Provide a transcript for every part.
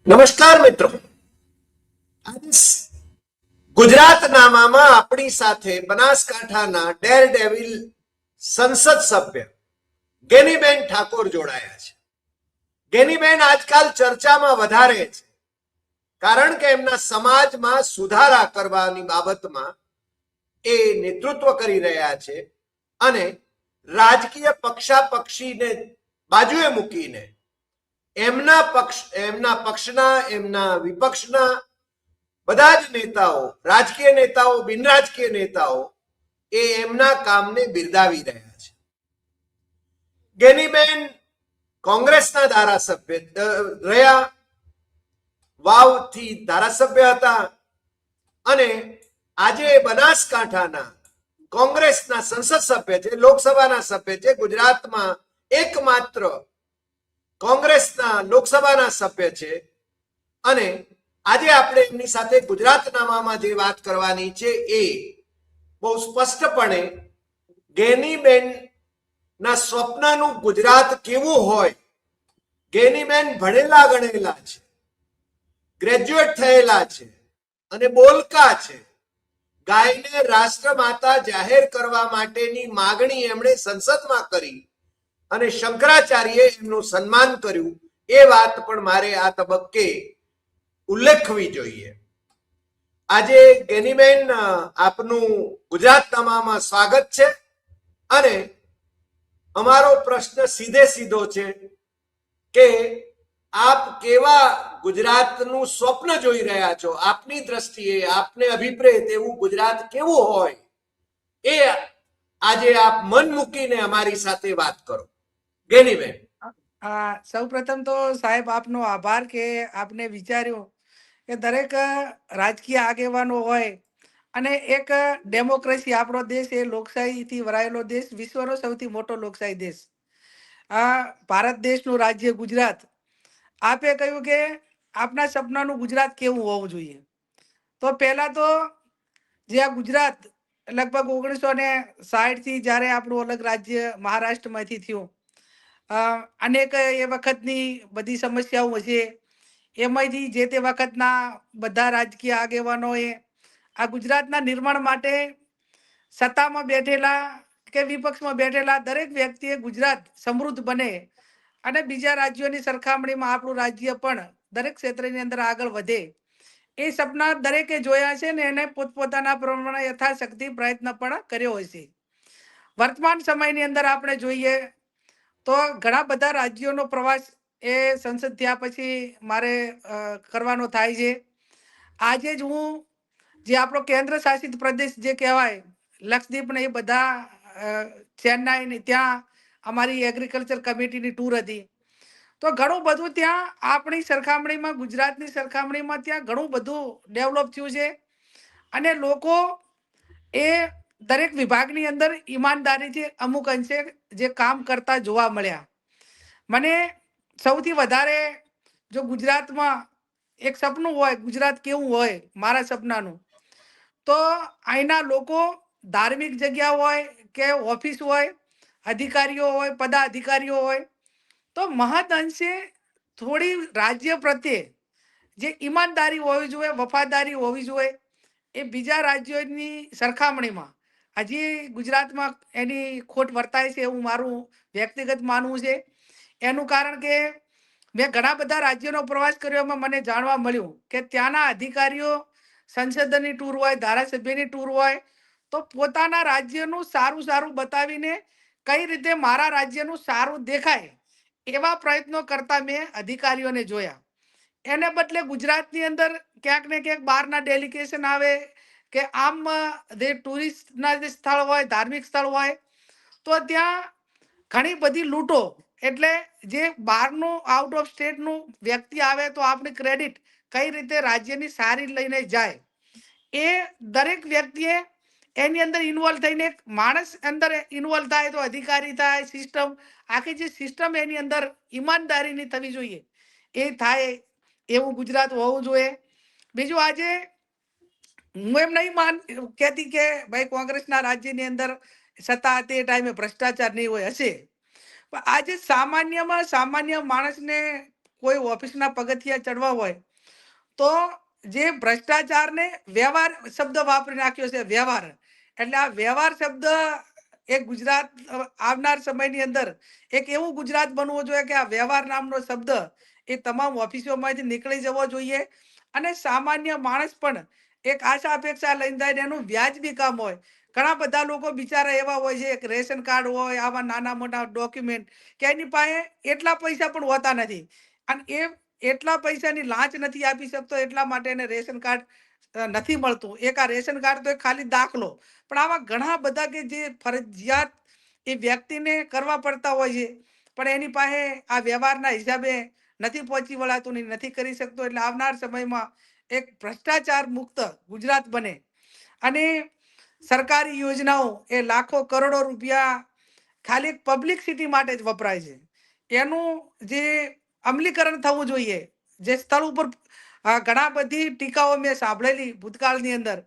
નમસ્કાર મિત્રો, આજે ગુજરાતનામામાં આપણી સાથે બનાસકાંઠાના ડેરડેવિલ સંસદ સભ્ય ગેનીબેન ઠાકોર જોડાયા છે. ગેનીબેન આજકાલ ચર્ચામાં વધારે છે, કારણ કે એમના સમાજમાં સુધારા કરવાની બાબતમાં એ નેતૃત્વ કરી રહ્યા છે અને રાજકીય પક્ષાપક્ષીને બાજુએ મૂકીને એમના પક્ષના, એમના વિપક્ષના બધા જ નેતાઓ, રાજકીય નેતાઓ, બિનરાજકીય નેતાઓ એ એમના કામને બિરદાવી રહ્યા છે. ગેનીબેન કોંગ્રેસના ધારાસભ્ય રહ્યા, વાવથી ધારાસભ્ય હતા અને આજે બનાસકાંઠાના કોંગ્રેસના સંસદ સભ્ય છે, લોકસભાના સભ્ય છે. ગુજરાતમાં એકમાત્ર કોંગ્રેસના લોકસભાના સભ્ય છે અને આજે આપણે એમની સાથે ગુજરાતનામામાં જે વાત કરવાની છે એ બહુ સ્પષ્ટપણે ગેનીબેન ના સ્વપ્નનું ગુજરાત કેવું હોય. ગેનીબેન ભણેલા ગણેલા છે, ગ્રેજ્યુએટ થયેલા છે અને બોલકા છે. ગાયને રાષ્ટ્રમાતા જાહેર કરવા માટેની માગણી એમણે સંસદમાં કરી અને શંકરાચાર્યએ એમનું સન્માન કર્યું. એ વાત પણ મારે આ તબક્કે ઉલ્લેખવી જોઈએ. આજે ગેનીબેન, આપનું ગુજરાતનામામાં સ્વાગત છે અને અમારો પ્રશ્ન સીધો છે કે આપ કેવા ગુજરાતનું સ્વપ્ન જોઈ રહ્યા છો? આપની દ્રષ્ટિએ, આપને અભિપ્રેત એવું ગુજરાત કેવું હોય એ આજે આપ મન મૂકીને અમારી સાથે વાત કરો. ગેનીબેન. સૌ પ્રથમ તો સાહેબ આપનો આભાર કે આપને વિચાર્યું કે દરેક રાજકીય આગેવાનો હોય અને એક ડેમોક્રેસી, આપણો દેશ એ લોકશાહીથી વરાયેલો દેશ, વિશ્વનો સૌથી મોટો લોકશાહી દેશ, આ ભારત દેશનું રાજ્ય ગુજરાત. આપે કહ્યું કે આપના સપનાનું ગુજરાત કેવું હોવું જોઈએ. તો પહેલા તો જે આ ગુજરાત લગભગ 1960થી જ્યારે આપણું અલગ રાજ્ય મહારાષ્ટ્રમાંથી થયું, અનેક એ વખતની બધી સમસ્યાઓ છે, એમાંથી જે તે વખતના બધા રાજકીય આગેવાનોએ આ ગુજરાતના નિર્માણ માટે સત્તામાં બેઠેલા કે વિપક્ષમાં બેઠેલા દરેક વ્યક્તિએ ગુજરાત સમૃદ્ધ બને અને બીજા રાજ્યોની સરખામણીમાં આપણું રાજ્ય પણ દરેક ક્ષેત્રની અંદર આગળ વધે, એ સપના દરેકે જોયા છે ને એને પોતપોતાના પ્રમાણે યથાશક્તિ પ્રયત્ન પણ કર્યો હોય છે. વર્તમાન સમયની અંદર આપણે જોઈએ તો ઘણા બધા રાજ્યોનો પ્રવાસ એ સંસદ થયા પછી મારે કરવાનો થાય છે. આજે જ હું જે આપણો કેન્દ્ર શાસિત પ્રદેશ જે કહેવાય, લક્ષદ્વીપ ને એ બધા, ચેન્નાઈ ને ત્યાં અમારી એગ્રીકલ્ચર કમિટીની ટૂર હતી. તો ઘણું બધું ત્યાં આપણી સરખામણીમાં, ગુજરાતની સરખામણીમાં ત્યાં ઘણું બધું ડેવલપ થયું છે અને લોકો એ દરેક વિભાગની અંદર ઈમાનદારીથી અમુક અંશે જે કામ કરતા જોવા મળ્યા. મને સૌથી વધારે જો ગુજરાતમાં એક સપનું હોય, ગુજરાત કેવું હોય મારા સપનાનું, તો અહીંના લોકો ધાર્મિક જગ્યા હોય કે ઓફિસ હોય, અધિકારીઓ હોય, પદાધિકારીઓ હોય, તો મહદ અંશે થોડી રાજ્ય પ્રત્યે જે ઈમાનદારી હોવી જોઈએ, વફાદારી હોવી જોઈએ, એ બીજા રાજ્યોની સરખામણીમાં હજી ગુજરાતમાં એની ખોટ વર્તાય છે એવું મારું વ્યક્તિગત માનવું છે. એનું કારણ કે મેં ઘણા બધા રાજ્યોનો પ્રવાસ કર્યો, એમાં મને જાણવા મળ્યું કે ત્યાંના અધિકારીઓ સંસદની ટૂર હોય, ધારાસભ્યની ટૂર હોય, તો પોતાના રાજ્યનું સારું સારું બતાવીને કઈ રીતે મારા રાજ્યનું સારું દેખાય એવા પ્રયત્નો કરતા મેં અધિકારીઓને જોયા. એને બદલે ગુજરાતની અંદર ક્યાંક ને ક્યાંક બહારના ડેલિગેશન આવે કે આમ જે ટુરિસ્ટના જે સ્થળ હોય, ધાર્મિક સ્થળ હોય, તો ત્યાં ઘણી બધી લૂંટો, એટલે જે બહારનું આઉટ ઓફ સ્ટેટનું વ્યક્તિ આવે તો આપણી ક્રેડિટ કઈ રીતે રાજ્યની સારી લઈને જાય, એ દરેક વ્યક્તિએ એની અંદર ઇન્વોલ્વ થઈને, એક માણસ અંદર ઇન્વોલ્વ થાય તો અધિકારી થાય, સિસ્ટમ, આખી જે સિસ્ટમ એની અંદર ઈમાનદારીની થવી જોઈએ, એ થાય એવું ગુજરાત હોવું જોઈએ. બીજું, આજે હું એમ નહીં કહેતી કે ભાઈ કોંગ્રેસના રાજ્યની અંદર સત્તા હતી એ ટાઈમે ભ્રષ્ટાચાર નહીં હોય, હશે, પણ આજે સામાન્યમાં સામાન્ય માણસને કોઈ ઓફિસના પગથિયા ચડવા હોય તો જે ભ્રષ્ટાચારને વ્યવહાર શબ્દ વાપરી નાખ્યો છે, વ્યવહાર. એટલે આ વ્યવહાર શબ્દ એ ગુજરાત આવનાર સમયની અંદર એક એવું ગુજરાત બનવું જોઈએ કે આ વ્યવહાર નામનો શબ્દ એ તમામ ઓફિસોમાંથી નીકળી જવો જોઈએ અને સામાન્ય માણસ પણ એક આશા અપેક્ષા લઈને જાય ને એનું વ્યાજબી કામ હોય. ઘણા બધા લોકો બિચારા એવા હોય છે, એક રેશન કાર્ડ હોય, આવા નાના મોટા ડોક્યુમેન્ટ કે એની પાસે એટલા પૈસા પણ હોતા નથી અને એ એટલા પૈસાની લાંચ નથી આપી શકતો, એટલા માટે એને રેશન કાર્ડ નથી મળતું. એક આ રેશન કાર્ડ તો એક ખાલી દાખલો, પણ આવા ઘણા બધા કે જે ફરજિયાત એ વ્યક્તિને કરવા પડતા હોય છે, પણ એની પાસે આ વ્યવહારના હિસાબે નથી પહોંચી વળાતું ને નથી કરી શકતો. એટલે આવનાર સમયમાં એક ભ્રષ્ટાચાર મુક્ત ગુજરાત બને અને સરકારી યોજનાઓ એ લાખો કરોડો રૂપિયા ખાલી પબ્લિસિટી માટે જ વપરાય છે. એનું જે અમલીકરણ થવું જોઈએ, જે સ્થળ ઉપર ઘણા બધી ટીકાઓ મેં સાંભળેલી ભૂતકાળની અંદર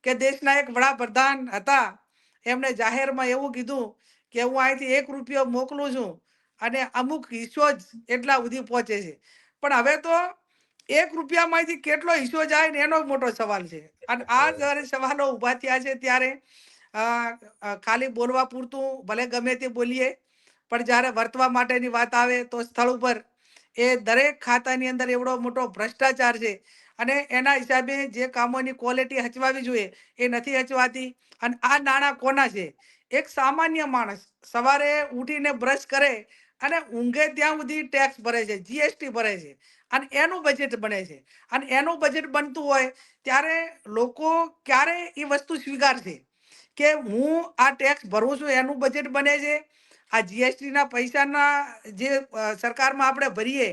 કે દેશના એક વડાપ્રધાન હતા, એમણે જાહેરમાં એવું કીધું કે હું અહીંથી 1 રૂપિયો મોકલું છું અને અમુક હિસ્સો જ એટલા સુધી પહોંચે છે. પણ હવે તો 1 રૂપિયામાંથી કેટલો હિસ્સો જાય ને એનો મોટો સવાલ છે. અને આ જ્યારે સવાલો ઊભા થયા છે ત્યારે અ, ખાલી બોલવા પૂરતું ભલે ગમે તે બોલીએ, પણ જ્યારે વર્તવા માટેની વાત આવે તો સ્થળ ઉપર એ દરેક ખાતાની અંદર એવડો મોટો ભ્રષ્ટાચાર છે અને એના હિસાબે જે કામોની ક્વોલિટી હચવાવી જોઈએ એ નથી હચવાતી. અને આ નાણાં કોના છે? એક સામાન્ય માણસ સવારે ઉઠીને બ્રશ કરે અને ઊંઘે ત્યાં સુધી ટેક્સ ભરે છે, જીએસટી ભરે છે અને એનું બજેટ બને છે. અને એનું બજેટ બનતું હોય ત્યારે લોકો ક્યારે એ વસ્તુ સ્વીકારશે કે હું આ ટેક્સ ભરું છું, એનું બજેટ બને છે, આ જીએસટીના પૈસાના જે સરકારમાં આપણે ભરીએ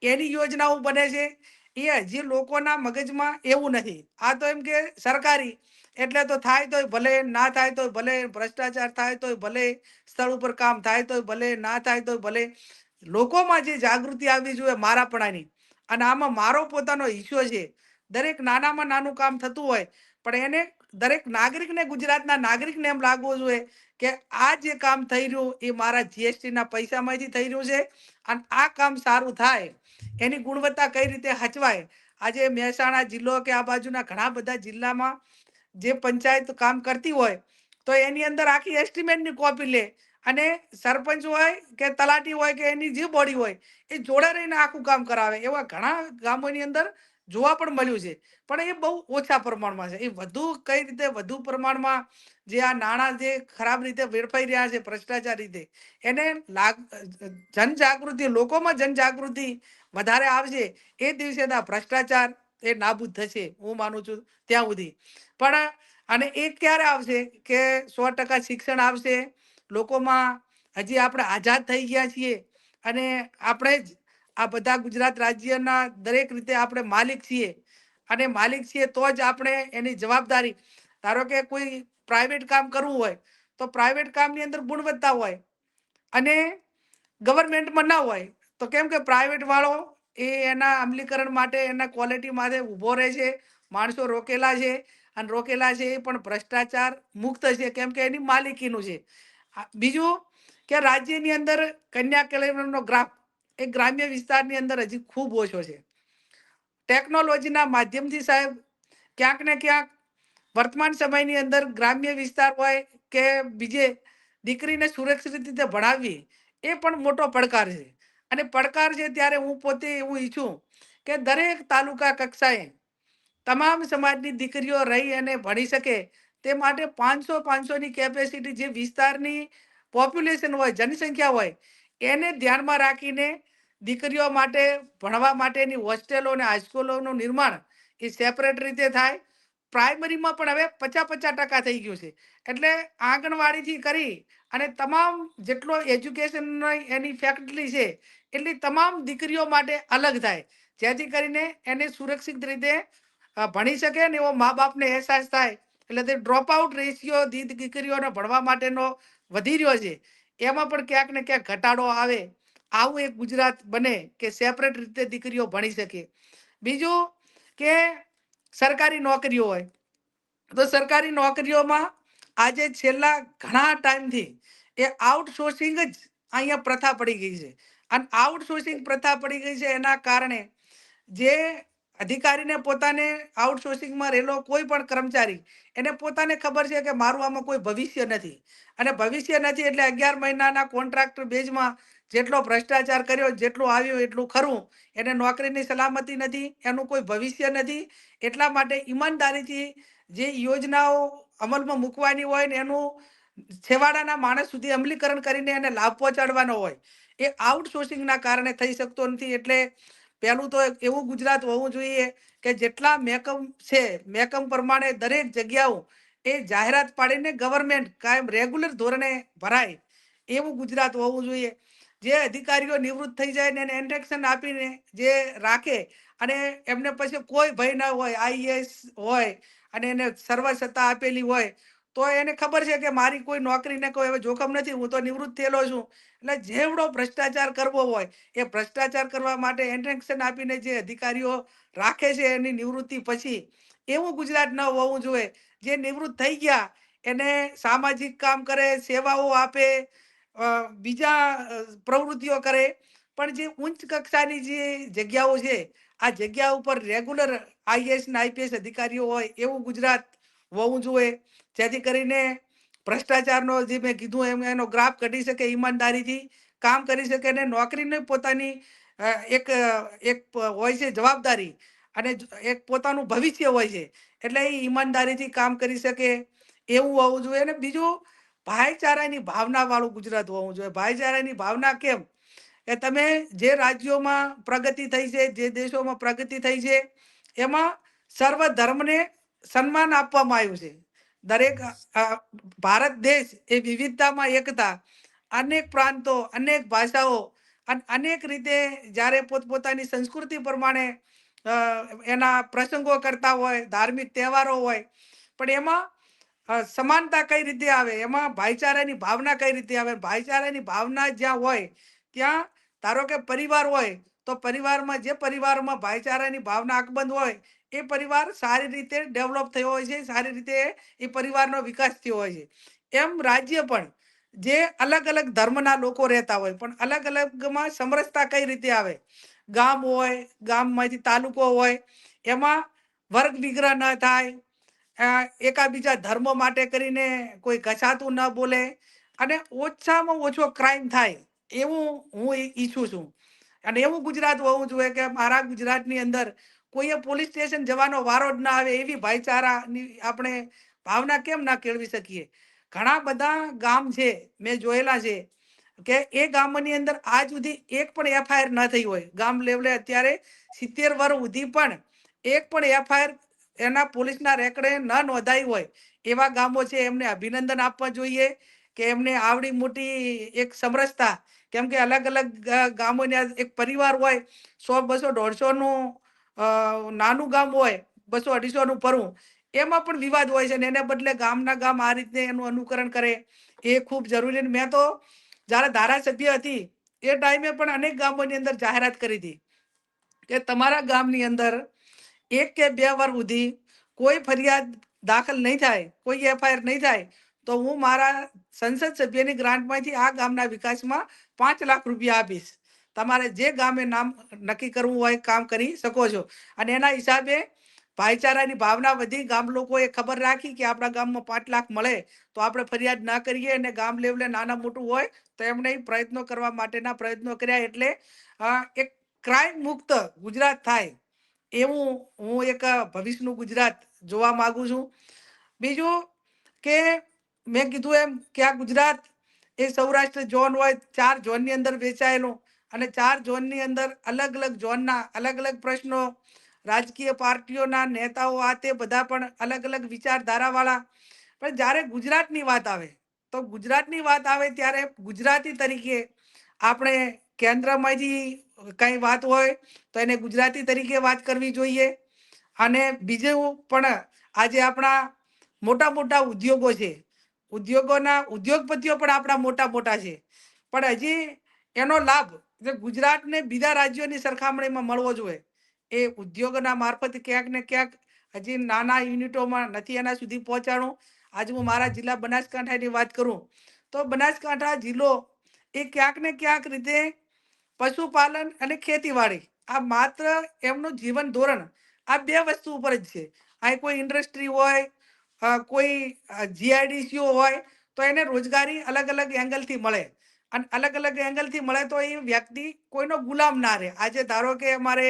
એની યોજનાઓ બને છે. એ હજી લોકોના મગજમાં એવું નથી. આ તો એમ કે સરકારી એટલે તો થાય તોય ભલે, ના થાય તોય ભલે, ભ્રષ્ટાચાર થાય તોય ભલે, સ્થળ ઉપર કામ થાય તોય ભલે, ના થાય તોય ભલે. લોકોમાં જે જાગૃતિ આવવી જોઈએ મારાપણાની અને આમાં મારો પોતાનો હિસ્સો છે. દરેક નાનામાં નાનું કામ થતું હોય પણ એને દરેક નાગરિકને, ગુજરાતના નાગરિકને એમ લાગવું જોઈએ કે આ જે કામ થઈ રહ્યું એ મારા જીએસટીના પૈસામાંથી થઈ રહ્યું છે અને આ કામ સારું થાય એની ગુણવત્તા કઈ રીતે હચવાય. આજે મહેસાણા જિલ્લો કે આ બાજુના ઘણા બધા જિલ્લામાં જે પંચાયત કામ કરતી હોય તો એની અંદર આખી એસ્ટિમેટની કોપી લે અને સરપંચ હોય કે તલાટી હોય કે એની જે બોડી હોય એ જોડે રહીને આખું કામ કરાવે. એવા ઘણા ગામોની અંદર જોવા પણ મળ્યું છે, પણ એ બહુ ઓછા પ્રમાણમાં છે. એ વધુ કઈ રીતે વધુ પ્રમાણમાં જે આ નાણાં જે ખરાબ રીતે વેડફાઈ રહ્યા છે ભ્રષ્ટાચાર રીતે, એને જનજાગૃતિ, લોકોમાં જનજાગૃતિ વધારે આવશે એ દિવસે આ ભ્રષ્ટાચાર એ નાબૂદ થશે, હું માનું છું ત્યાં સુધી. પણ અને એ ક્યારે આવશે કે 100% શિક્ષણ આવશે લોકોમાં. હજી આપણે આઝાદ થઈ ગયા છીએ અને આપણે જ આ બધા ગુજરાત રાજ્યના દરેક રીતે આપણે માલિક છીએ અને માલિક છીએ તો જ આપણે એની જવાબદારી, ધારો કે કોઈ પ્રાઇવેટ કામ કરવું હોય તો પ્રાઇવેટ કામની અંદર ગુણવત્તા હોય અને ગવર્મેન્ટમાં ના હોય તો કેમ કે પ્રાઇવેટ વાળો એ એના અમલીકરણ માટે, એના ક્વોલિટી માટે ઊભો રહે છે. માણસો રોકેલા છે અને રોકેલા છે એ પણ ભ્રષ્ટાચાર મુક્ત છે કેમ કે એની માલિકીનું છે. બીજું કે રાજ્યની અંદર કન્યા કેળવણીનો ગ્રાફ એ ગ્રામ્ય વિસ્તારની અંદર હજી ખૂબ ઓછો છે. ટેકનોલોજીના માધ્યમથી સાહેબ ક્યાંક ને ક્યાંક વર્તમાન સમયની અંદર ગ્રામ્ય વિસ્તાર હોય કે બીજે દીકરીને સુરક્ષિત રીતે ભણાવવી એ પણ મોટો પડકાર છે. અને પડકાર છે ત્યારે હું પોતે એવું ઈચ્છું કે દરેક તાલુકા કક્ષાએ તમામ સમાજની દીકરીઓ રહી અને ભણી શકે તે માટે 500-500ની કેપેસિટી જે વિસ્તારની પોપ્યુલેશન હોય, જનસંખ્યા હોય, એને ધ્યાનમાં રાખીને દીકરીઓ માટે ભણવા માટેની હોસ્ટેલો અને હાઈસ્કૂલોનું નિર્માણ એ સેપરેટ રીતે થાય. પ્રાઇમરીમાં પણ હવે 50-50% થઈ ગયું છે. એટલે આંગણવાડીથી કરી અને તમામ જેટલો એજ્યુકેશન એની ફેકલ્ટી છે એટલી તમામ દીકરીઓ માટે અલગ થાય, જેથી કરીને એને સુરક્ષિત રીતે ભણી શકે ને એવો મા બાપને અહેસાસ થાય. એટલે તે ડ્રોપ આઉટ રેશિયો દીકરીઓને ભણવા માટેનો વધી રહ્યો છે એમાં પણ ક્યાંક ને ક્યાંક ઘટાડો આવે. આવું એક ગુજરાત બને કે સેપરેટ રીતે દીકરીઓ ભણી શકે. બીજું કે સરકારી નોકરીઓ હોય તો સરકારી નોકરીઓમાં આજે છેલ્લા ઘણા ટાઈમથી એ આઉટસોર્સિંગ જ અહીંયા પ્રથા પડી ગઈ છે. અને આઉટસોર્સિંગ પ્રથા પડી ગઈ છે એના કારણે જે અધિકારીને પોતાને આઉટસોર્સિંગમાં રહેલો કોઈ પણ કર્મચારી એને પોતાને ખબર છે કે મારું આમાં કોઈ ભવિષ્ય નથી, અને ભવિષ્ય નથી એટલે 11 મહિનાના કોન્ટ્રાક્ટ બેઝમાં જેટલો ભ્રષ્ટાચાર કર્યો, જેટલું આવ્યું એટલું ખરું, એને નોકરીની સલામતી નથી, એનું કોઈ ભવિષ્ય નથી. એટલા માટે ઈમાનદારીથી જે યોજનાઓ અમલમાં મૂકવાની હોય ને એનું છેવાડાના માણસ સુધી અમલીકરણ કરીને એને લાભ પહોંચાડવાનો હોય, એ આઉટસોર્સિંગના કારણે થઈ શકતો નથી. એટલે પહેલું તો એવું ગુજરાત હોવું જોઈએ કે જેટલા મહેકમ છે મહેકમ પ્રમાણે દરેક જગ્યાઓ એ જાહેરાત પાડીને ગવર્મેન્ટ કાયમ રેગ્યુલર ધોરણે ભરાય એવું ગુજરાત હોવું જોઈએ. જે અધિકારીઓ નિવૃત્ત થઈ જાય ને એને ઇન્ડક્શન આપીને જે રાખે અને એમને પછી કોઈ ભય ન હોય, આઈએએસ હોય અને એને સર્વ સત્તા આપેલી હોય તો એને ખબર છે કે મારી કોઈ નોકરીને કોઈ હવે જોખમ નથી, હું તો નિવૃત્ત થયેલો છું. એટલે જેવડો ભ્રષ્ટાચાર કરવો હોય એ ભ્રષ્ટાચાર કરવા માટે ઇન્ડક્શન આપીને જે અધિકારીઓ રાખે છે એની નિવૃત્તિ પછી, એવું ગુજરાત ન હોવું જોઈએ. જે નિવૃત્ત થઈ ગયા એને સામાજિક કામ કરે, સેવાઓ આપે, બીજા પ્રવૃત્તિઓ કરે, પણ જે ઉચ્ચ કક્ષાની જે જગ્યાઓ છે આ જગ્યા ઉપર રેગ્યુલર આઈએએસ ને આઈપીએસ અધિકારીઓ હોય એવું ગુજરાત હોવું જોઈએ, જેથી કરીને ભ્રષ્ટાચારનો જે મેં કીધું એમ એનો ગ્રાફ ઘટી શકે, ઈમાનદારીથી કામ કરી શકે અને નોકરીને પોતાની એક એક હોય છે જવાબદારી અને એક પોતાનું ભવિષ્ય હોય છે, એટલે એ ઈમાનદારીથી કામ કરી શકે એવું હોવું જોઈએ. અને બીજું ભાઈચારાની ભાવના વાળું ગુજરાત હોવું જોઈએ. ભાઈચારાની ભાવના કેમ કે તમે જે રાજ્યોમાં પ્રગતિ થઈ છે, જે દેશોમાં પ્રગતિ થઈ છે એમાં સર્વ ધર્મને સન્માન આપવામાં આવ્યું છે. દરેક ભારત દેશ એ વિવિધતામાં એકતા, અનેક પ્રાંતો, અનેક ભાષાઓ અને અનેક રીતે જ્યારે પોતપોતાની સંસ્કૃતિ પ્રમાણે એના પ્રસંગો કરતા હોય, ધાર્મિક તહેવારો હોય, પણ એમાં સમાનતા કઈ રીતે આવે, એમાં ભાઈચારાની ભાવના કઈ રીતે આવે. ભાઈચારાની ભાવના જ્યાં હોય ત્યાં ધારો કે પરિવાર હોય તો પરિવારમાં જે પરિવારમાં ભાઈચારાની ભાવના અકબંધ હોય એ પરિવાર સારી રીતે ડેવલપ થયો હોય છે, સારી રીતે એ પરિવારનો વિકાસ થયો હોય છે. એમ રાજ્ય પણ જે અલગ અલગ ધર્મના લોકો રહેતા હોય પણ અલગ અલગમાં સમરસતા કઈ રીતે આવે. ગામ હોય, ગામમાંથી તાલુકો હોય, એમાં વર્ગ વિગ્રહ ન થાય, એકાબીજા ધર્મ માટે કરીને કોઈ ઘસાતું ન બોલે અને ઓછામાં ઓછો ક્રાઇમ થાય એવું હું ઈચ્છું છું. અને એવું ગુજરાત હોવું જોઈએ કે મારા ગુજરાતની અંદર કોઈએ પોલીસ સ્ટેશન જવાનો વારો જ ના આવે એવી ભાઈચારાની આપણે ભાવના કેમ ના કેળવી શકીએ. ઘણા બધા ગામ છે મેં જોયેલા છે કે એ ગામની અંદર આજ સુધી એક પણ એફઆઈઆર ન થઈ હોય. ગામ લેવલે અત્યારે 70 વર્ષ સુધી પણ એક પણ એફઆઈઆર એના પોલીસના રેકર્ડે ન નોંધાઈ હોય એવા ગામો છે. એમને અભિનંદન આપવા જોઈએ કે એમને આવડી મોટી એક સમરસતા, કેમ કે અલગ અલગ ગામોની એક પરિવાર હોય, 100, 200, 150નું નાનું ગામ હોય, 200, 250નું પરવું, એમાં પણ વિવાદ હોય છે ને એને બદલે ગામના ગામ આ રીતે એનું અનુકરણ કરે એ ખૂબ જરૂરી. મેં તો જ્યારે ધારાસભ્ય હતી એ ટાઈમે પણ અનેક ગામોની અંદર જાહેરાત કરી હતી કે તમારા ગામની અંદર 1 કે 2 વાર સુધી કોઈ ફરિયાદ દાખલ નહીં થાય, કોઈ એફઆઈઆર નહીં થાય તો હું મારા સંસદ સભ્યની ગ્રાન્ટમાંથી આ ગામના વિકાસમાં 5 લાખ રૂપિયા આપીશ. તમારે જે ગામે નામ નક્કી કરવું હોય કામ કરી શકો છો. અને એના હિસાબે ભાઈચારાની ભાવના વધી, ગામ લોકોએ ખબર રાખી કે આપણા ગામમાં 5 લાખ મળે તો આપણે ફરિયાદ ના કરીએ. અને ગામ લેવલે નાના મોટું હોય તો એમને પ્રયત્નો કરવા માટેના પ્રયત્નો કર્યા. એટલે એક ક્રાઇમ મુક્ત ગુજરાત થાય એવું હું એક ભવિષ્યનું ગુજરાત જોવા માંગુ છું. બીજું કે મેં કીધું એમ કે આ ગુજરાત એ સૌરાષ્ટ્ર ઝોન હોય, 4 ઝોનની અંદર વેચાયેલું અને 4 ઝોનની અંદર અલગ અલગ ઝોનના અલગ અલગ પ્રશ્નો, રાજકીય પાર્ટીઓના નેતાઓ આ તે બધા પણ અલગ અલગ વિચારધારાવાળા. પણ જ્યારે ગુજરાતની વાત આવે તો ગુજરાતની વાત આવે ત્યારે ગુજરાતી તરીકે આપણે કેન્દ્રમાંથી કંઈ વાત હોય તો એને ગુજરાતી તરીકે વાત કરવી જોઈએ. અને બીજું પણ આજે આપણા મોટા મોટા ઉદ્યોગો છે, ઉદ્યોગોના ઉદ્યોગપતિઓ પણ આપણા મોટા મોટા છે, પણ હજી એનો લાભ જે ગુજરાતને બીજા રાજ્યોની સરખામણીમાં મળવો જોઈએ એ ઉદ્યોગોના મારફત ક્યાંક ને ક્યાંક હજી નાના યુનિટોમાં નથી એના સુધી પહોંચાડવું. આજે હું મારા જિલ્લા બનાસકાંઠાની વાત કરું તો બનાસકાંઠા જિલ્લો એ ક્યાંક ને ક્યાંક રીતે પશુપાલન અને ખેતીવાડી, આ માત્ર એમનું જીવન ધોરણ આ બે વસ્તુ ઉપર જ છે. અહીં કોઈ ઇન્ડસ્ટ્રી હોય, કોઈ જીઆઈડીસીઓ હોય, તો એને રોજગારી અલગ અલગ એંગલથી મળે, અને અલગ અલગ એંગલથી મળે તો એ વ્યક્તિ કોઈનો ગુલામ ના રહે. આજે ધારો કે અમારે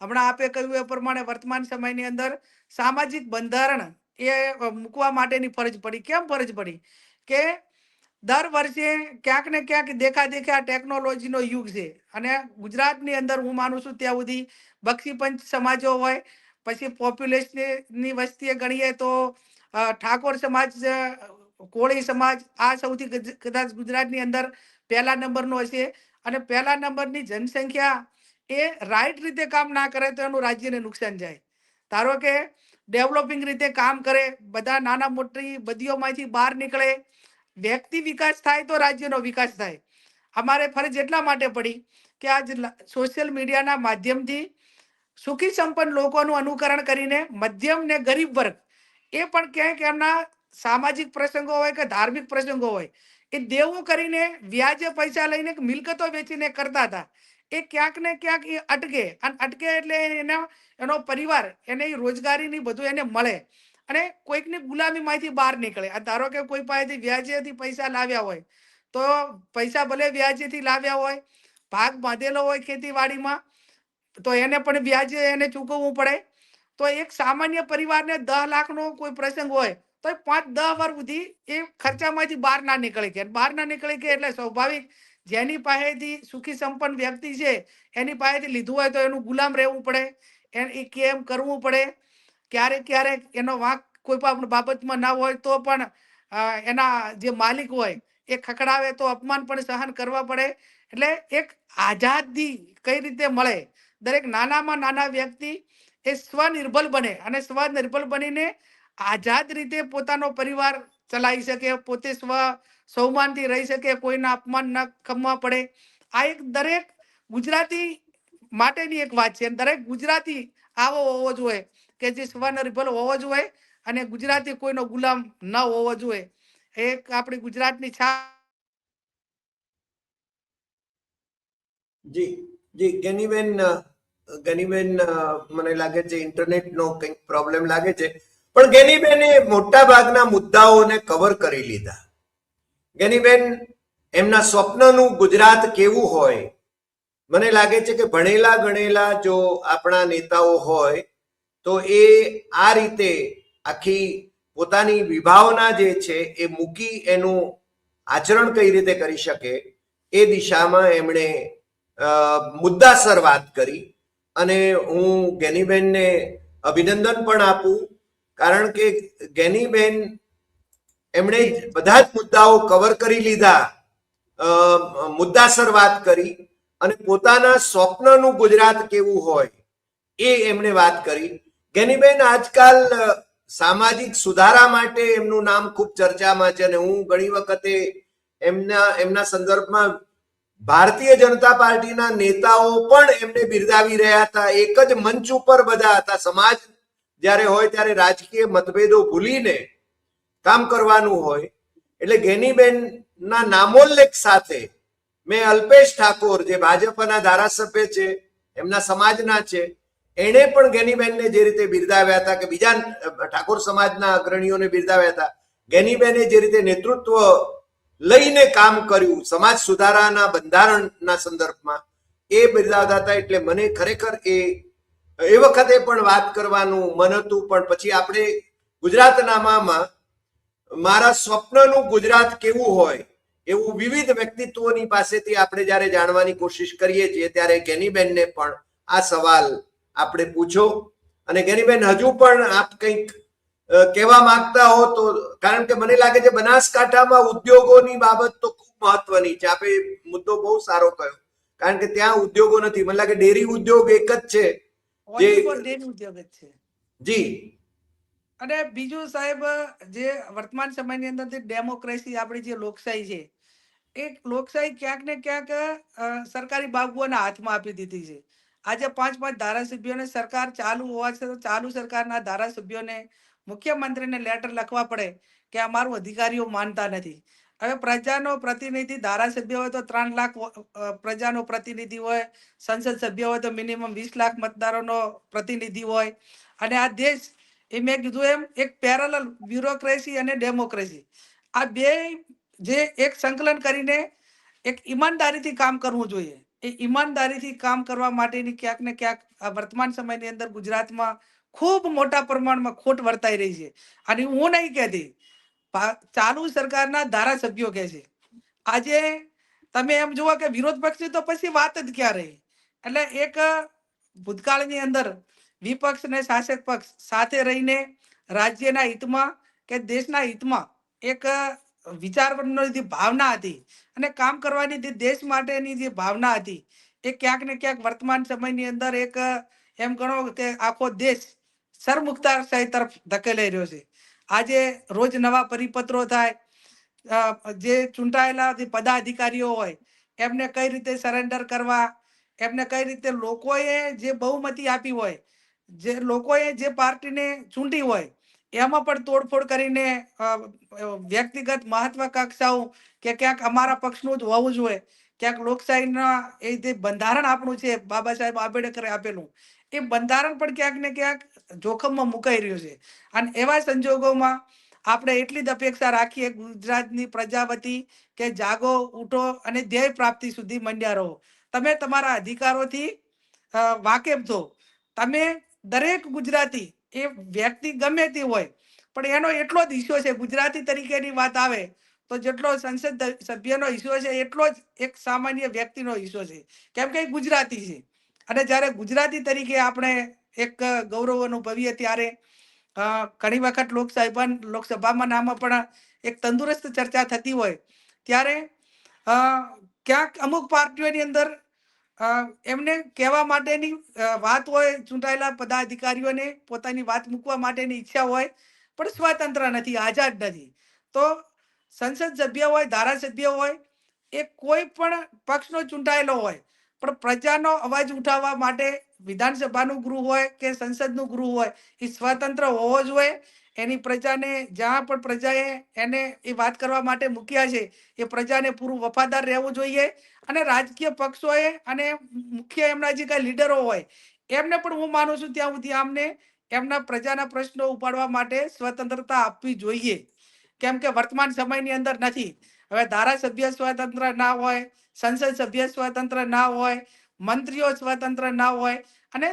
હમણાં આપે કહ્યું એ પ્રમાણે વર્તમાન સમયની અંદર સામાજિક બંધારણ એ મૂકવા માટેની ફરજ પડી. કેમ ફરજ પડી? કે દર વર્ષે ક્યાંક ને ક્યાંક દેખા ટેકનોલોજીનો યુગ છે, અને ગુજરાતની અંદર હું માનું છું ત્યાં સુધી બક્ષીપંચ સમાજો હોય, પછી પોપ્યુલેશનની વસ્તીએ ગણીએ તો ઠાકોર સમાજ, કોળી સમાજ, આ સૌથી કદાચ ગુજરાતની અંદર પહેલા નંબરનો હશે. અને પહેલા નંબરની જનસંખ્યા એ રાઈટ રીતે કામ ના કરે તો એનું રાજ્યને નુકસાન જાય. ધારો કે ડેવલપિંગ રીતે કામ કરે, બધા નાના મોટી બદીઓમાંથી બહાર નીકળે, વ્યક્તિ વિકાસ થાય તો રાજ્યનો વિકાસ થાય. અમારે ફરજ એટલા માટે પડી કે આજ સોશિયલ મીડિયાના માધ્યમથી સુખી સંપન્ન લોકોનું અનુકરણ કરીને મધ્યમ ને ગરીબ વર્ગ એ પણ ક્યાંક એમના સામાજિક પ્રસંગો હોય કે ધાર્મિક પ્રસંગો હોય, એ દેવું કરીને વ્યાજે પૈસા લઈને મિલકતો વેચીને કરતા હતા. એ ક્યાંક ને ક્યાંક એ અટકે, અને અટકે એટલે એનો પરિવાર એને રોજગારીની બધું એને મળે, અને કોઈકની ગુલામીમાંથી બહાર નીકળે. આ ધારો કે કોઈ પાસેથી વ્યાજેથી પૈસા લાવ્યા હોય, તો પૈસા ભલે વ્યાજેથી લાવ્યા હોય, ભાગ બાંધેલો હોય ખેતીવાડીમાં, તો એને પણ વ્યાજે એને ચૂકવવું પડે. તો એક સામાન્ય પરિવારને 10 લાખનો કોઈ પ્રસંગ હોય તો 5-10 વર્ષ સુધી એ ખર્ચામાંથી બહાર ના નીકળી કે બહાર ના નીકળી કે એટલે સ્વાભાવિક જેની પાસેથી સુખી સંપન્ન વ્યક્તિ છે એની પાસેથી લીધું હોય તો એનું ગુલામ રહેવું પડે, એ કેમ કરવું પડે. ક્યારેક ક્યારેક એનો વાંક કોઈ પણ બાબતમાં ના હોય તો પણ એના જે માલિક હોય એ ખકડાવે તો અપમાન પણ સહન કરવા પડે. એટલે એક આઝાદી કઈ રીતે મળે, દરેક નાનામાં નાના વ્યક્તિ એ સ્વનિર્ભર બને, અને સ્વનિર્ભર બનીને આઝાદ રીતે પોતાનો પરિવાર ચલાવી શકે, પોતે સૌમાનથી રહી શકે, કોઈના અપમાન ન ખમવા પડે. આ એક દરેક ગુજરાતી માટેની એક વાત છે. દરેક ગુજરાતી આવો હોવો જોઈએ કે જે સ્વનિર્ભર હોવો જોઈએ, અને ગુજરાતી કોઈનો ગુલામ ન હોવો જોઈએ. એક આપણી ગુજરાતની છાપ. જી જી ગેનીબેન, મને લાગે છે ઇન્ટરનેટનો કંઈક પ્રોબ્લેમ લાગે છે, પણ ગેનીબેને મોટા ભાગના મુદ્દાઓને કવર કરી લીધા. ગેનીબેન એમના સ્વપ્નનું ગુજરાત કેવું હોય, મને લાગે છે કે ભણેલા ગણેલા જો આપણા નેતાઓ હોય તો એ આ રીતે આખી પોતાની વિભાવના જે છે એ મૂકી એનું આચરણ કઈ રીતે કરી શકે એ દિશામાં એમણે મુદ્દાસર વાત કરી. અને હું ગેનીબેનને અભિનંદન પણ આપું, કારણ કે ગેનીબેન એમણે બધા જ મુદ્દાઓ કવર કરી લીધા, મુદ્દાસર વાત કરી, અને પોતાના સ્વપ્નનું ગુજરાત કેવું હોય એ એમણે વાત કરી. ગેનીબેન આજકાલ સામાજિક સુધારા માટે એમનું નામ ખૂબ ચર્ચામાં છે, અને હું ઘણી વખતે એમના સંદર્ભમાં ભારતીય જનતા પાર્ટીના નેતાઓ પણ એમને બિરદાવી રહ્યા હતા. એક જ મંચ ઉપર બધા હતા. સમાજ જ્યારે હોય ત્યારે રાજકીય મતભેદો ભૂલીને કામ કરવાનું હોય. એટલે ગેનીબેન ના નામોલ્લેખ સાથે મેં અલ્પેશ ઠાકોર જે ભાજપના ધારાસભ્ય છે, એમના સમાજના છે, એણે પણ ગેનીબેનને જે રીતે બિરદાવ્યા હતા, કે બીજા ઠાકોર સમાજના અગ્રણીઓને બિરદાવ્યા હતા, ગેનીબેને જે રીતે નેતૃત્વ લઈને કામ કર્યું સમાજ સુધારાના બંધારણના સંદર્ભમાં, એ બિરદાવતા હતા. એટલે મને ખરેખર એ વખતે પણ વાત કરવાનું મન હતું, પણ પછી આપણે ગુજરાતનામામાં મારા સ્વપ્નનું ગુજરાત કેવું હોય એવું વિવિધ વ્યક્તિત્વોની પાસેથી આપણે જ્યારે જાણવાની કોશિશ કરીએ છીએ ત્યારે ગેનીબેનને પણ આ સવાલ આપણે પૂછો. અને ગેનીબેન, હજુ પણ આપ કંઈક કહેવા માંગતા હો તો, કારણ કે મને લાગે છે બનાસકાંઠામાં ઉદ્યોગોની બાબત તો ખૂબ મહત્વની છે. આપે મુદ્દો બહુ સારો કહ્યો, કારણ કે ત્યાં ઉદ્યોગો નથી. મને લાગે ડેરી ઉદ્યોગ એક જ છે જે ડેરી ઉદ્યોગ જ છે. જી. અને બીજું સાહેબ, જે વર્તમાન સમયની અંદર જે ડેમોક્રેસી આપણી જે લોકશાહી છે, એ લોકશાહી ક્યાંક ને ક્યાંક સરકારી બાબુઓના હાથમાં આપી દીધી છે. આજે 5-5 ધારાસભ્યોને સરકાર ચાલુ હોવા છતાં ચાલુ સરકારના ધારાસભ્યોને મુખ્યમંત્રીને લેટર લખવા પડે કે અમારું અધિકારીઓ માનતા નથી. હવે પ્રજાનો પ્રતિનિધિ ધારાસભ્ય હોય તો 3 લાખ પ્રજાનો પ્રતિનિધિ હોય, સંસદ સભ્ય હોય તો મિનિમમ 20 લાખ મતદારોનો પ્રતિનિધિ હોય. અને આ દેશ એ મેં કીધું એમ એક પેરેલલ બ્યુરોક્રેસી અને ડેમોક્રેસી આ બે જે એક સંકલન કરીને એક ઈમાનદારીથી કામ કરવું જોઈએ. એ ઈમાનદારીથી કામ કરવા માટેની ક્યાંક ને ક્યાંક આ વર્તમાન સમયની અંદર ગુજરાતમાં ખૂબ મોટા પ્રમાણમાં ખોટ વર્તાઈ રહી છે. અને હું નહીં કહેતી, ચાલુ સરકારના ધારાસભ્યો કહે છે. આજે તમે એમ જુઓ કે વિરોધ પક્ષની તો પછી વાત જ ક્યાં રહી. એટલે એક ભૂતકાળની અંદર વિપક્ષ ને શાસક પક્ષ સાથે રહીને રાજ્યના હિતમાં કે દેશના હિતમાં એક વિચારવાની જે ભાવના હતી અને કામ કરવાની જે દેશ માટેની જે ભાવના હતી એ ક્યાંક ને ક્યાંક વર્તમાન સમયની અંદર એક એમ ગણો કે આખો દેશ સરમુખતાશાહી તરફ ધકેલાઈ રહ્યો છે. આજે રોજ નવા પરિપત્રો થાય, જે ચૂંટાયેલા જે પદાધિકારીઓ હોય એમને કઈ રીતે સરેન્ડર કરવા, એમને કઈ રીતે લોકોએ જે બહુમતી આપી હોય, જે લોકોએ જે પાર્ટીને ચૂંટી હોય એમાં પણ તોડફોડ કરીને વ્યક્તિગત મહત્વાકાંક્ષાઓ કે ક્યાંક અમારા પક્ષનું જ હોવું જોઈએ, ક્યાંક લોકશાહીના એ જે બંધારણ આપણું છે બાબા સાહેબ આંબેડકરે આપેલું એ બંધારણ પણ ક્યાંક ને ક્યાંક જોખમમાં મુકાઈ રહ્યું છે. અને એવા સંજોગોમાં આપણે એટલી જ અપેક્ષા રાખીએ ગુજરાતની પ્રજા વતી કે જાગો, ઉઠો અને ધ્યેય પ્રાપ્તિ સુધી મંડ્યા રહો. તમે તમારા અધિકારોથી વાકેફ છો. તમે દરેક ગુજરાતી એ વ્યક્તિ ગમે તે હોય પણ એનો એટલો જ હિસ્સો છે. ગુજરાતી તરીકેની વાત આવે તો જેટલો સંસદ સભ્યનો હિસ્સો છે એટલો જ એક સામાન્ય વ્યક્તિનો હિસ્સો છે, કેમ કે એ ગુજરાતી છે. અને જ્યારે ગુજરાતી તરીકે આપણે એક ગૌરવ અનુભવીએ ત્યારે ઘણી વખત લોકસભામાં નામાં પણ એક તંદુરસ્ત ચર્ચા થતી હોય ત્યારે ક્યાંક અમુક પાર્ટીઓની અંદર એમને કહેવા માટેની વાત હોય, ચૂંટાયેલા પદાધિકારીઓને પોતાની વાત મૂકવા માટેની ઈચ્છા હોય પણ સ્વતંત્ર નથી, આઝાદ નથી. તો સંસદ સભ્ય હોય, ધારાસભ્ય હોય એ કોઈ પણ પક્ષનો ચૂંટાયેલો હોય પણ પ્રજાનો અવાજ ઉઠાવવા માટે વિધાનસભાનું ગૃહ હોય કે સંસદનું ગૃહ હોય એ સ્વતંત્ર હોવો જોઈએ. એની પ્રજાને જ્યાં પણ પ્રજાએ એને એ વાત કરવા માટે મૂક્યા છે એ પ્રજાને પૂરું વફાદાર રહેવું જોઈએ. અને રાજકીય પક્ષોએ અને મુખ્ય એમના જે કાંઈ લીડરો હોય એમને પણ હું માનું છું ત્યાં સુધી આમને એમના પ્રજાના પ્રશ્નો ઉપાડવા માટે સ્વતંત્રતા આપવી જોઈએ. કેમ કે વર્તમાન સમયની અંદર નથી. હવે ધારાસભ્ય સ્વતંત્ર ના હોય, સંસદ સભ્ય સ્વતંત્ર ના હોય, મંત્રીઓ સ્વતંત્ર ના હોય અને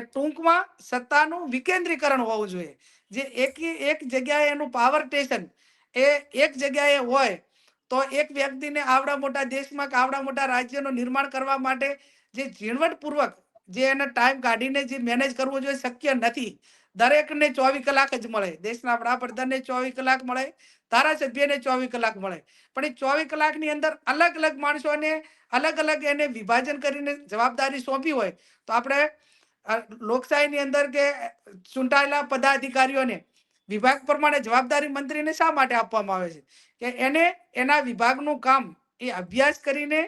ટૂંકમાં સત્તાનું વિકેન્દ્રીકરણ હોવું જોઈએ. જે એક જગ્યાએ એનું પાવર સ્ટેશન એ એક જગ્યાએ હોય તો એક વ્યક્તિને આવડા મોટા દેશમાં કે આવડા મોટા રાજ્યનું નિર્માણ કરવા માટે જે ઝીણવટપૂર્વક જે એને ટાઈમ કાઢીને જે મેનેજ કરવું જોઈએ શક્ય નથી. દરેકને 24 કલાક જ મળે, દેશના વડાપ્રધાનને 24 કલાક મળે, ધારાસભ્યને 24 કલાક મળે, પણ એ 24 કલાકની અંદર અલગ અલગ માણસોને અલગ અલગ એને વિભાજન કરીને જવાબદારી સોંપી હોય તો આપણે લોકશાહીની અંદર કે ચૂંટાયેલા પદાધિકારીઓને વિભાગ પ્રમાણે જવાબદારી મંત્રીને શા માટે આપવામાં આવે છે કે એને એના વિભાગનું કામ એ અભ્યાસ કરીને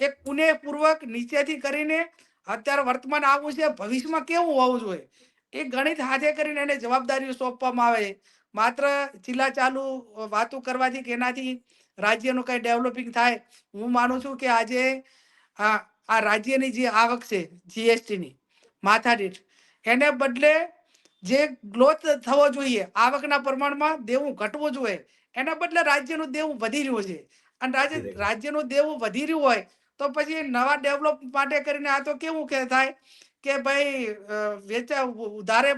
એક પુનેપૂર્વક નીચેથી કરીને અત્યારે વર્તમાન આવું છે ભવિષ્યમાં કેવું હોવું જોઈએ એ ગણિત હાથે કરીને એને જવાબદારીઓ સોંપવામાં આવે. માત્ર ચીલા ચાલુ વાતો કરવાથી કે એનાથી રાજ્યનું કંઈ ડેવલપિંગ થાય હું માનું છું કે આજે આ રાજ્યની જે આવક છે જીએસટીની માથાદીઠ એને બદલે જે ગ્રોથ થવો જોઈએ આવકના પ્રમાણમાં દેવું ઘટવું જોઈએ એના બદલે રાજ્યનું દેવું વધી રહ્યું છે. અને રાજ્યનું દેવું વધી રહ્યું હોય તો પછી નવા ડેવલપ માટે કરીને આ તો કેવું કે થાય કે ભાઈ વેચા ઉધારે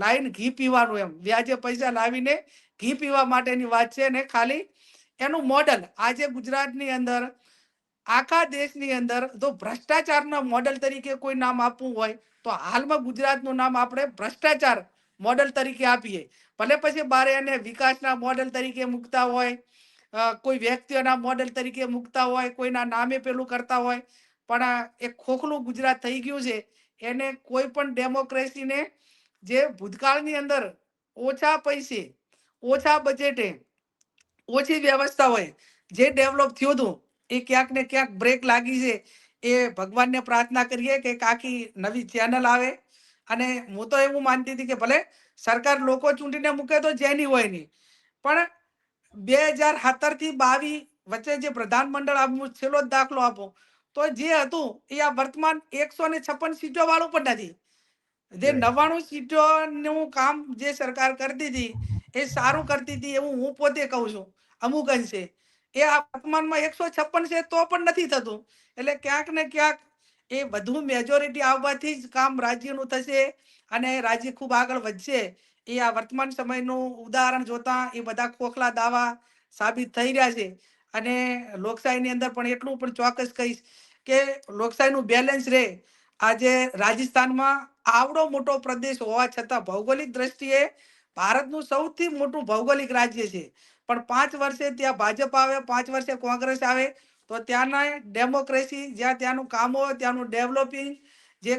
લાઈન ઘી પીવાનું, એમ વ્યાજે પૈસા લાવીને ઘી પીવા માટેની વાત છે. ને ખાલી એનું મોડલ આજે ગુજરાતની અંદર આખા દેશની અંદર જો ભ્રષ્ટાચારના મોડલ તરીકે કોઈ નામ આપવું હોય તો હાલમાં ગુજરાતનું નામ આપણે ભ્રષ્ટાચાર મોડલ તરીકે આપીએ. ભલે પછી બારે એને વિકાસના મોડલ તરીકે મૂકતા હોય, કોઈ વ્યક્તિઓના મોડલ તરીકે મૂકતા હોય, કોઈના નામે પેલું કરતા હોય, પણ એ ખોખલું ગુજરાત થઈ ગયું છે. એને કોઈ પણ ડેમોક્રેસીને જે ભૂતકાળની અંદર ઓછા પૈસે, ઓછા બજેટે, ઓછી વ્યવસ્થા હોય જે ડેવલપ થયું હતું એ ક્યાંક ને ક્યાંક બ્રેક લાગી છે. એ ભગવાનને પ્રાર્થના કરીએ કે આખી નવી ચેનલ આવે. અને હું તો એવું માનતી હતી કે ભલે સરકાર લોકો ચૂંટીને મૂકે તો જેની હોય નહીં, પણ 2017 થી 22 વચ્ચે જે પ્રધાનમંડળ આપવું, છેલ્લો જ દાખલો આપો તો જે હતું એ આ વર્તમાન 156 સીટો વાળું પણ નથી. જે 99 સીટોનું કામ જે સરકાર કરતી હતી એ સારું કરતી હતી એવું હું પોતે કહું છું. અમુક અંશે એ આ વર્તમાનમાં 156 છે તો પણ નથી થતું. એટલે ક્યાંક ને ક્યાંક એ વધુ મેજોરિટી આવવાથી જ કામ રાજ્યનું થશે અને રાજ્ય ખૂબ આગળ વધશે. એ આ વર્તમાન સમયનું ઉદાહરણ જોતા એ બધા ખોખલા દાવા સાબિત થઈ રહ્યા છે. અને લોકશાહીની અંદર પણ એટલું પણ ચોક્કસ કહીશ કે લોકશાહીનું બેલેન્સ રહે. આજે રાજસ્થાનમાં આવડો મોટો પ્રદેશ હોવા છતાં ભૌગોલિક દ્રષ્ટિએ ભારતનું સૌથી મોટું ભૌગોલિક રાજ્ય છે. પણ 5 વર્ષે ત્યાં ભાજપ આવે, 5 વર્ષે કોંગ્રેસ આવે તો ત્યાંના ડેમોક્રેસી, જ્યાં ત્યાંનું કામ હોય, ત્યાંનું ડેવલપિંગ, જે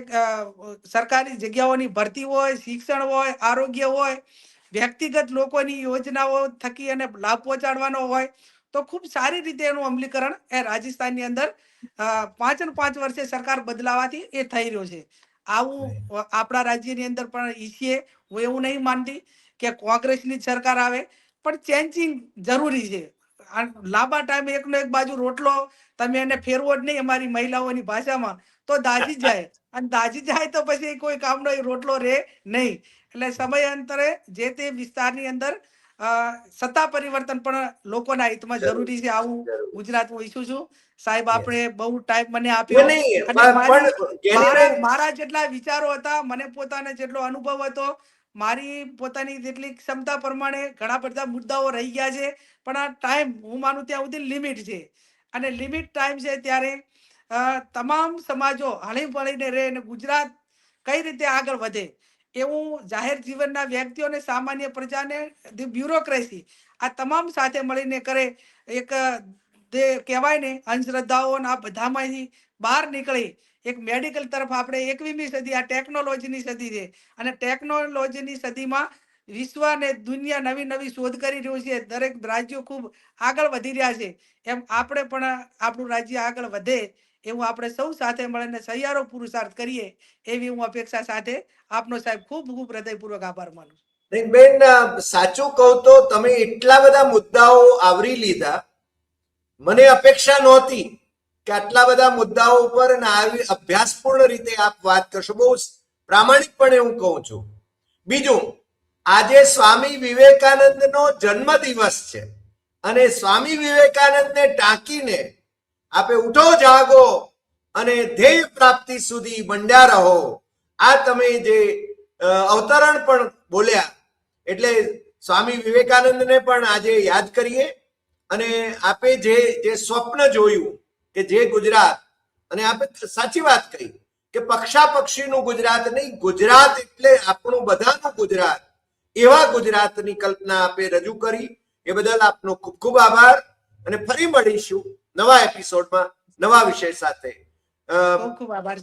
સરકારી જગ્યાઓની ભરતી હોય, શિક્ષણ હોય, આરોગ્ય હોય, વ્યક્તિગત લોકોની યોજનાઓ થકી અને લાભ પહોંચાડવાનો હોય તો ખૂબ સારી રીતે એનું અમલીકરણ એ રાજસ્થાનની અંદર 5 ને 5 વર્ષે સરકાર બદલાવાથી એ થઈ રહ્યો છે. આવું આપણા રાજ્યની અંદર પણ ઈચ્છીએ. હું એવું નહીં માનતી કે કોંગ્રેસની જ સરકાર આવે, પણ ચેન્જિંગ જરૂરી છે. લાંબા ટાઈમે એકનો એક બાજુ રોટલો તમે એને ફેરવો જ નહીં અમારી મહિલાઓની ભાષામાં તો દાજી જાય, અને દાજી જાય તો પછી કોઈ કામનો એ રોટલો રહે નહીં. એટલે સમયાંતરે જે તે વિસ્તારની અંદર સત્તા પરિવર્તન પણ લોકોના હિતમાં જરૂરી છે. આવું ગુજરાત હું ઈચ્છું છું. સાહેબ, આપણે બહુ ટાઈમ મને આપ્યો અને મારા જેટલા વિચારો હતા, મને પોતાને જેટલો અનુભવ હતો, મારી પોતાની જેટલી ક્ષમતા પ્રમાણે ઘણા બધા મુદ્દાઓ રહી ગયા છે. પણ આ ટાઈમ હું માનું ત્યાં સુધી લિમિટ છે અને લિમિટ ટાઈમ છે ત્યારે તમામ સમાજો હળી મળીને રહે અને ગુજરાત કઈ રીતે આગળ વધે એવું જાહેર જીવનના વ્યક્તિઓને, સામાન્ય પ્રજાને, બ્યુરોક્રેસી આ તમામ સાથે મળીને કરે. એક જે કહેવાય ને અંધશ્રદ્ધાઓ આ બધામાંથી બહાર નીકળી એક મેડિકલ તરફ આપણે 21મી સદી આ ટેકનોલોજીની સદી છે અને ટેકનોલોજીની સદીમાં વિશ્વ અને દુનિયા નવી નવી શોધ કરી રહ્યું છે. દરેક રાજ્યો ખૂબ આગળ વધી રહ્યા છે. એમ આપણે પણ આપણું રાજ્ય આગળ વધે એવું આપણે સૌ સાથે મળીને સહિયારો પુરુષાર્થ કરીએ એવી હું અપેક્ષા સાથે આપનો સાહેબ ખૂબ ખૂબ હૃદયપૂર્વક આભાર માનું છું. બેન, સાચું કહું તો તમે એટલા બધા મુદ્દાઓ આવરી લીધા, મને અપેક્ષા નહોતી કે આટલા બધા મુદ્દાઓ ઉપર આવી અભ્યાસપૂર્ણ રીતે આપ વાત કરશો. બહુ પ્રામાણિકપણે હું કહું છું. બીજું, આજે સ્વામી વિવેકાનંદનો જન્મ દિવસ છે અને સ્વામી વિવેકાનંદને ટાંકીને આપે ઉઠો જાગો અને ધ્યેય પ્રાપ્તિ સુધી મંડ્યા રહો, આ તમે જે અવતરણ પણ બોલ્યા, એટલે સ્વામી વિવેકાનંદને પણ આજે યાદ કરીએ. અને આપે જે સ્વપ્ન જોયું કે જે ગુજરાત, અને આપે સાચી વાત કહી કે પક્ષાપક્ષીનું ગુજરાત નહીં, ગુજરાત એટલે આપણું બધાનું ગુજરાત, એવા ગુજરાતની કલ્પના આપે રજૂ કરી. એ બદલ આપનો ખૂબ ખૂબ આભાર અને ફરી મળીશું નવા એપિસોડમાં નવા વિષય સાથે. ખૂબ આભાર.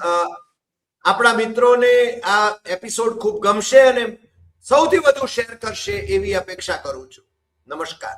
આપણા મિત્રોને આ એપિસોડ ખૂબ ગમશે અને સૌથી વધુ શેર કરશે એવી અપેક્ષા કરું છું. નમસ્કાર.